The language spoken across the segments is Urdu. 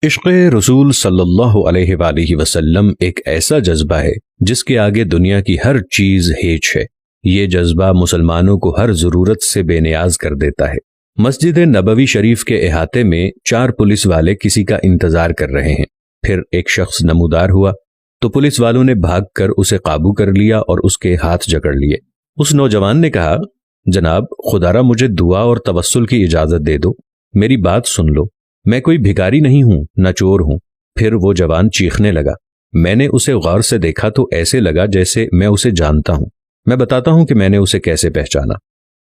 عشق رسول صلی اللہ علیہ وآلہ وسلم ایک ایسا جذبہ ہے جس کے آگے دنیا کی ہر چیز ہیچ ہے۔ یہ جذبہ مسلمانوں کو ہر ضرورت سے بے نیاز کر دیتا ہے۔ مسجد نبوی شریف کے احاطے میں 4 پولیس والے کسی کا انتظار کر رہے ہیں۔ پھر ایک شخص نمودار ہوا تو پولیس والوں نے بھاگ کر اسے قابو کر لیا اور اس کے ہاتھ جکڑ لیے۔ اس نوجوان نے کہا، جناب خدا را مجھے دعا اور توسل کی اجازت دے دو، میری بات سن لو، میں کوئی بھکاری نہیں ہوں، نہ چور ہوں۔ پھر وہ جوان چیخنے لگا۔ میں نے اسے غور سے دیکھا تو ایسے لگا جیسے میں اسے جانتا ہوں۔ میں بتاتا ہوں کہ میں نے اسے کیسے پہچانا۔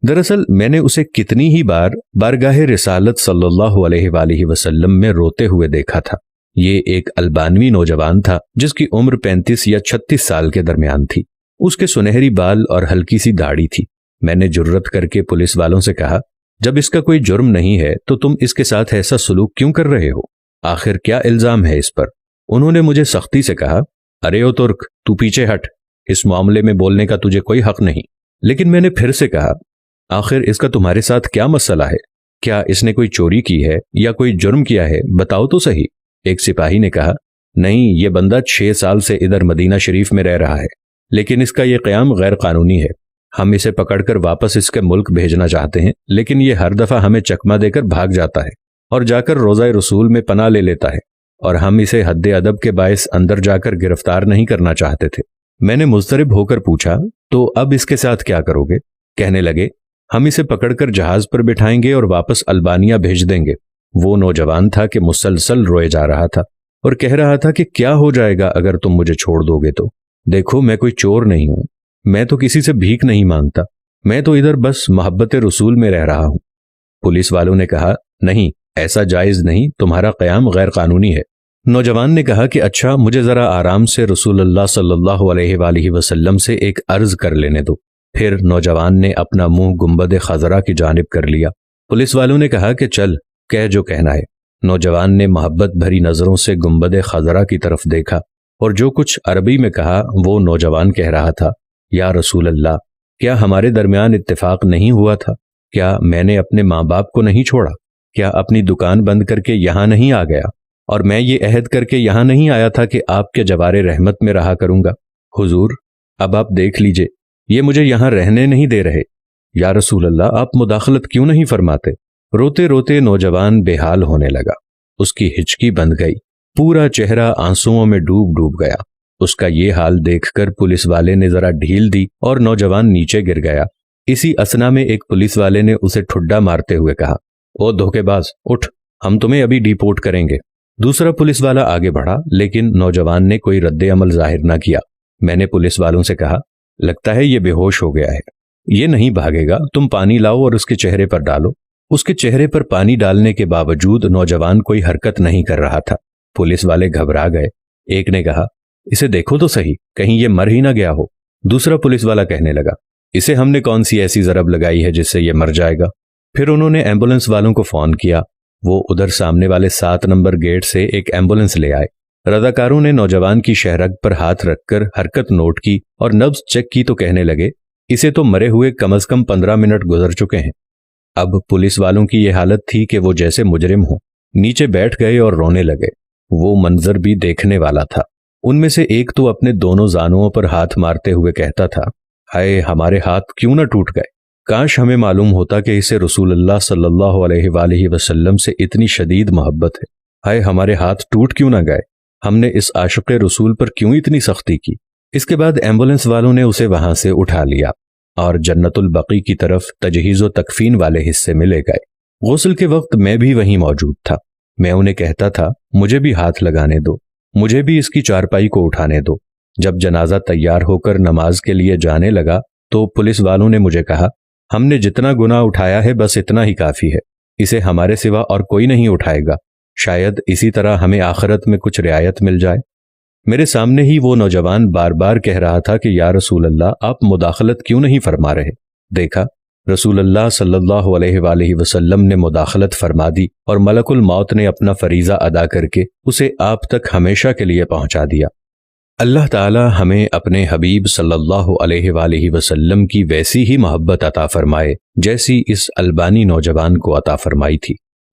دراصل میں نے اسے کتنی ہی بار بارگاہ رسالت صلی اللہ علیہ وآلہ وسلم میں روتے ہوئے دیکھا تھا۔ یہ ایک البانوی نوجوان تھا جس کی عمر 35 یا 36 سال کے درمیان تھی۔ اس کے سنہری بال اور ہلکی سی داڑھی تھی۔ میں نے جرأت کر کے پولیس والوں سے کہا، جب اس کا کوئی جرم نہیں ہے تو تم اس کے ساتھ ایسا سلوک کیوں کر رہے ہو؟ آخر کیا الزام ہے اس پر؟ انہوں نے مجھے سختی سے کہا، ارے او ترک، تو پیچھے ہٹ، اس معاملے میں بولنے کا تجھے کوئی حق نہیں۔ لیکن میں نے پھر سے کہا، آخر اس کا تمہارے ساتھ کیا مسئلہ ہے؟ کیا اس نے کوئی چوری کی ہے یا کوئی جرم کیا ہے؟ بتاؤ تو صحیح۔ ایک سپاہی نے کہا، نہیں، یہ بندہ 6 سال سے ادھر مدینہ شریف میں رہ رہا ہے، لیکن اس کا یہ قیام غیر قانونی ہے۔ ہم اسے پکڑ کر واپس اس کے ملک بھیجنا چاہتے ہیں، لیکن یہ ہر دفعہ ہمیں چکمہ دے کر بھاگ جاتا ہے اور جا کر روضہ رسول میں پناہ لے لیتا ہے، اور ہم اسے حد ادب کے باعث اندر جا کر گرفتار نہیں کرنا چاہتے تھے۔ میں نے مضطرب ہو کر پوچھا، تو اب اس کے ساتھ کیا کرو گے؟ کہنے لگے، ہم اسے پکڑ کر جہاز پر بٹھائیں گے اور واپس البانیہ بھیج دیں گے۔ وہ نوجوان تھا کہ مسلسل روئے جا رہا تھا اور کہہ رہا تھا کہ کیا ہو جائے گا اگر تم مجھے چھوڑ دو گے تو؟ دیکھو، میں کوئی چور نہیں ہوں، میں تو کسی سے بھیک نہیں مانگتا، میں تو ادھر بس محبت رسول میں رہ رہا ہوں۔ پولیس والوں نے کہا، نہیں، ایسا جائز نہیں، تمہارا قیام غیر قانونی ہے۔ نوجوان نے کہا کہ اچھا، مجھے ذرا آرام سے رسول اللہ صلی اللہ علیہ وآلہ وسلم سے ایک عرض کر لینے دو۔ پھر نوجوان نے اپنا منہ گنبد خضرا کی جانب کر لیا۔ پولیس والوں نے کہا کہ چل، کہہ جو کہنا ہے۔ نوجوان نے محبت بھری نظروں سے گنبد خضرا کی طرف دیکھا اور جو کچھ عربی میں کہا وہ نوجوان کہہ رہا تھا، یا رسول اللہ، کیا ہمارے درمیان اتفاق نہیں ہوا تھا؟ کیا میں نے اپنے ماں باپ کو نہیں چھوڑا؟ کیا اپنی دکان بند کر کے یہاں نہیں آ گیا؟ اور میں یہ عہد کر کے یہاں نہیں آیا تھا کہ آپ کے جوار رحمت میں رہا کروں گا؟ حضور، اب آپ دیکھ لیجئے، یہ مجھے یہاں رہنے نہیں دے رہے۔ یا رسول اللہ، آپ مداخلت کیوں نہیں فرماتے؟ روتے روتے نوجوان بے حال ہونے لگا۔ اس کی ہچکی بند گئی، پورا چہرہ آنسوؤں میں ڈوب گیا۔ اس کا یہ حال دیکھ کر پولیس والے نے ذرا ڈھیل دی اور نوجوان نیچے گر گیا۔ اسی اثنا میں ایک پولیس والے نے اسے ٹھڈا مارتے ہوئے کہا، او دھوکے باز، اٹھ، ہم تمہیں ابھی ڈیپورٹ کریں گے۔ دوسرا پولیس والا آگے بڑھا، لیکن نوجوان نے کوئی رد عمل ظاہر نہ کیا۔ میں نے پولیس والوں سے کہا، لگتا ہے یہ بے ہوش ہو گیا ہے، یہ نہیں بھاگے گا، تم پانی لاؤ اور اس کے چہرے پر ڈالو۔ اس کے چہرے پر پانی ڈالنے کے باوجود نوجوان کوئی حرکت نہیں کر رہا تھا۔ پولیس والے گھبرا گئے۔ ایک نے کہا، اسے دیکھو تو صحیح، کہیں یہ مر ہی نہ گیا ہو۔ دوسرا پولیس والا کہنے لگا، اسے ہم نے کون سی ایسی ضرب لگائی ہے جس سے یہ مر جائے گا؟ پھر انہوں نے ایمبولنس والوں کو فون کیا۔ وہ ادھر سامنے والے 7 نمبر گیٹ سے ایک ایمبولنس لے آئے۔ رضاکاروں نے نوجوان کی شہرگ پر ہاتھ رکھ کر حرکت نوٹ کی اور نبض چیک کی تو کہنے لگے، اسے تو مرے ہوئے کم از کم 15 منٹ گزر چکے ہیں۔ اب پولیس والوں کی یہ حالت تھی کہ وہ جیسے مجرم ہوں، نیچے بیٹھ گئے اور رونے لگے۔ وہ منظر بھی دیکھنے والا تھا۔ ان میں سے ایک تو اپنے دونوں زانوؤں پر ہاتھ مارتے ہوئے کہتا تھا، ہائے، ہمارے ہاتھ کیوں نہ ٹوٹ گئے، کاش ہمیں معلوم ہوتا کہ اسے رسول اللہ صلی اللہ علیہ وآلہ وسلم سے اتنی شدید محبت ہے۔ ہائے، ہمارے ہاتھ ٹوٹ کیوں نہ گئے، ہم نے اس عاشق رسول پر کیوں اتنی سختی کی۔ اس کے بعد ایمبولنس والوں نے اسے وہاں سے اٹھا لیا اور جنت البقیع کی طرف تجہیز و تکفین والے حصے میں لے گئے۔ غسل کے وقت میں بھی وہیں موجود تھا۔ میں انہیں کہتا تھا، مجھے بھی ہاتھ لگانے دو، مجھے بھی اس کی چارپائی کو اٹھانے دو۔ جب جنازہ تیار ہو کر نماز کے لیے جانے لگا تو پولیس والوں نے مجھے کہا، ہم نے جتنا گناہ اٹھایا ہے بس اتنا ہی کافی ہے، اسے ہمارے سوا اور کوئی نہیں اٹھائے گا، شاید اسی طرح ہمیں آخرت میں کچھ رعایت مل جائے۔ میرے سامنے ہی وہ نوجوان بار بار کہہ رہا تھا کہ یا رسول اللہ، آپ مداخلت کیوں نہیں فرما رہے؟ دیکھا، رسول اللہ صلی اللہ علیہ وآلہ وسلم نے مداخلت فرما دی اور ملک الموت نے اپنا فریضہ ادا کر کے اسے آپ تک ہمیشہ کے لیے پہنچا دیا۔ اللہ تعالی ہمیں اپنے حبیب صلی اللہ علیہ وآلہ وسلم کی ویسی ہی محبت عطا فرمائے جیسی اس البانی نوجوان کو عطا فرمائی تھی۔